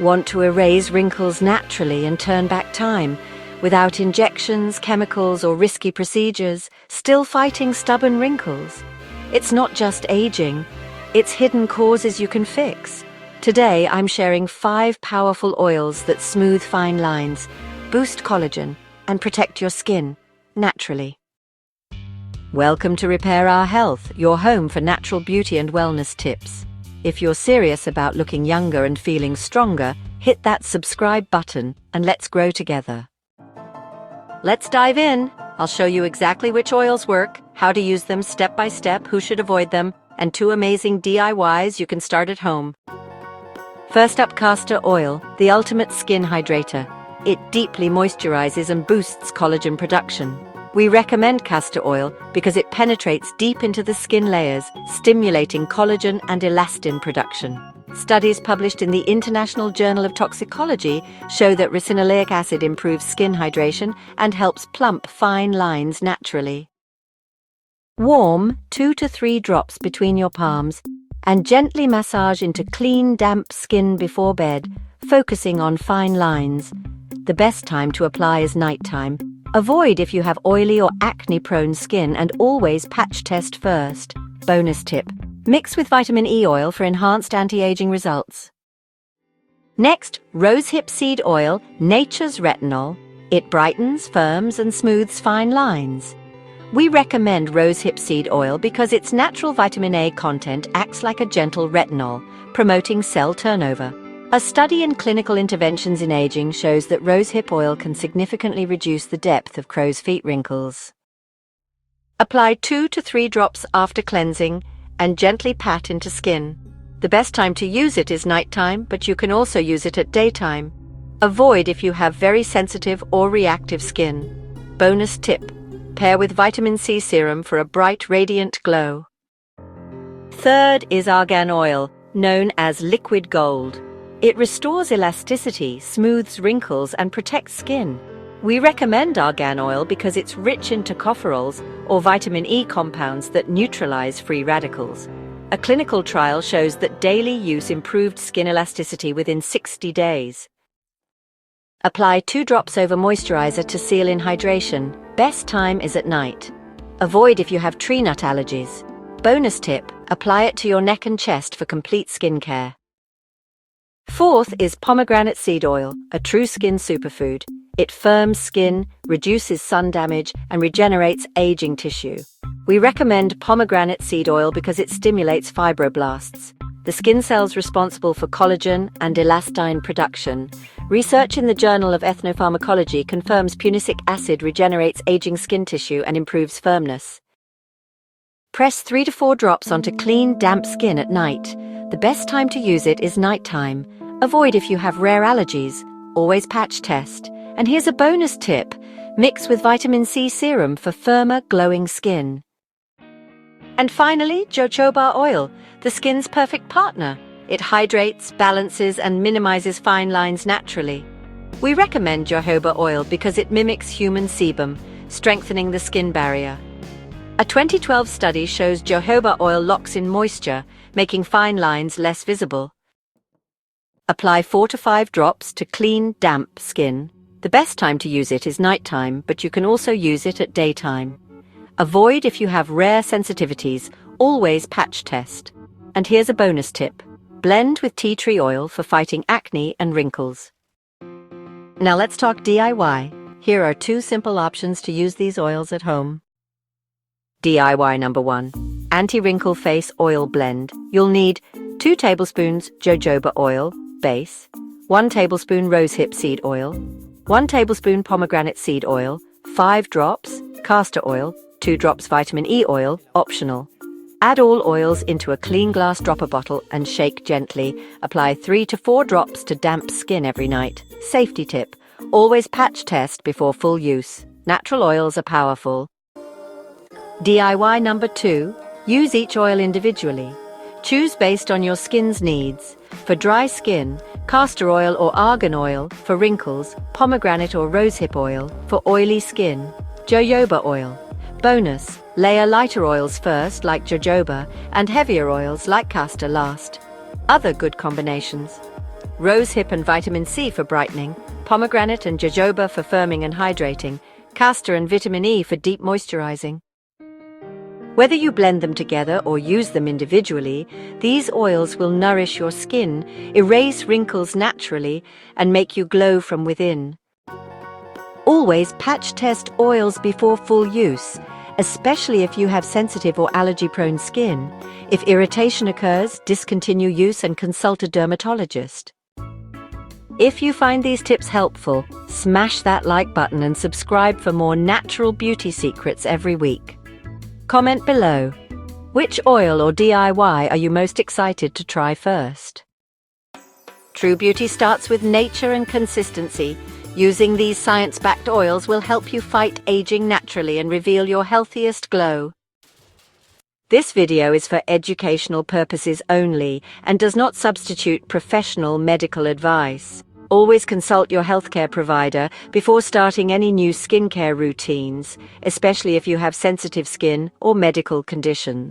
Want to erase wrinkles naturally and turn back time, without injections, chemicals, or risky procedures, still fighting stubborn wrinkles? It's not just aging, it's hidden causes you can fix. Today, I'm sharing 5 powerful oils that smooth fine lines, boost collagen, and protect your skin naturally. Welcome to Repair Our Health, your home for natural beauty and wellness tips. If you're serious about looking younger and feeling stronger, hit that subscribe button and let's grow together. Let's dive in. I'll show you exactly which oils work, how to use them step by step, who should avoid them, and 2 amazing DIYs you can start at home. First up, castor oil, the ultimate skin hydrator. It deeply moisturizes and boosts collagen production. We recommend castor oil because it penetrates deep into the skin layers, stimulating collagen and elastin production. Studies published in the International Journal of Toxicology show that ricinoleic acid improves skin hydration and helps plump fine lines naturally. Warm 2 to 3 drops between your palms and gently massage into clean, damp skin before bed, focusing on fine lines. The best time to apply is nighttime. Avoid if you have oily or acne-prone skin and always patch test first. Bonus tip: mix with vitamin E oil for enhanced anti-aging results. Next, rosehip seed oil, nature's retinol. It brightens, firms, and smooths fine lines. We recommend rosehip seed oil because its natural vitamin A content acts like a gentle retinol, promoting cell turnover. A study in clinical interventions in aging shows that rosehip oil can significantly reduce the depth of crow's feet wrinkles. Apply 2 to 3 drops after cleansing and gently pat into skin. The best time to use it is nighttime, but you can also use it at daytime. Avoid if you have very sensitive or reactive skin. Bonus tip: pair with vitamin C serum for a bright, radiant glow. Third is argan oil, known as liquid gold. It restores elasticity, smooths wrinkles, and protects skin. We recommend argan oil because it's rich in tocopherols, or vitamin E compounds that neutralize free radicals. A clinical trial shows that daily use improved skin elasticity within 60 days. Apply 2 drops over moisturizer to seal in hydration. Best time is at night. Avoid if you have tree nut allergies. Bonus tip: apply it to your neck and chest for complete skincare. Fourth is pomegranate seed oil, a true skin superfood. It firms skin, reduces sun damage, and regenerates aging tissue. We recommend pomegranate seed oil because it stimulates fibroblasts, the skin cells responsible for collagen and elastin production. Research in the Journal of Ethnopharmacology confirms punicic acid regenerates aging skin tissue and improves firmness. Press 3 to 4 drops onto clean, damp skin at night. The best time to use it is nighttime. Avoid if you have rare allergies. Always patch test. And here's a bonus tip: mix with vitamin C serum for firmer, glowing skin. And finally, jojoba oil, the skin's perfect partner. It hydrates, balances, and minimizes fine lines naturally. We recommend jojoba oil because it mimics human sebum, strengthening the skin barrier. A 2012 study shows jojoba oil locks in moisture, making fine lines less visible. Apply 4 to 5 drops to clean, damp skin. The best time to use it is nighttime, but you can also use it at daytime. Avoid if you have rare sensitivities. Always patch test. And here's a bonus tip: blend with tea tree oil for fighting acne and wrinkles. Now let's talk DIY. Here are 2 simple options to use these oils at home. DIY number 1. Anti-wrinkle face oil blend. You'll need 2 tablespoons jojoba oil, base, 1 tablespoon rosehip seed oil, 1 tablespoon pomegranate seed oil, 5 drops castor oil, 2 drops vitamin E oil, optional. Add all oils into a clean glass dropper bottle and shake gently. Apply 3 to 4 drops to damp skin every night. Safety tip: always patch test before full use. Natural oils are powerful. DIY number 2. Use each oil individually. Choose based on your skin's needs. For dry skin, castor oil or argan oil. For wrinkles, pomegranate or rosehip oil. For oily skin, jojoba oil. Bonus: layer lighter oils first, like jojoba, and heavier oils, like castor, last. Other good combinations: rosehip and vitamin C for brightening, pomegranate and jojoba for firming and hydrating, castor and vitamin E for deep moisturizing. Whether you blend them together or use them individually, these oils will nourish your skin, erase wrinkles naturally, and make you glow from within. Always patch test oils before full use, especially if you have sensitive or allergy-prone skin. If irritation occurs, discontinue use and consult a dermatologist. If you find these tips helpful, smash that like button and subscribe for more natural beauty secrets every week. Comment below. Which oil or DIY are you most excited to try first? True beauty starts with nature and consistency. Using these science-backed oils will help you fight aging naturally and reveal your healthiest glow. This video is for educational purposes only and does not substitute professional medical advice. Always consult your healthcare provider before starting any new skincare routines, especially if you have sensitive skin or medical conditions.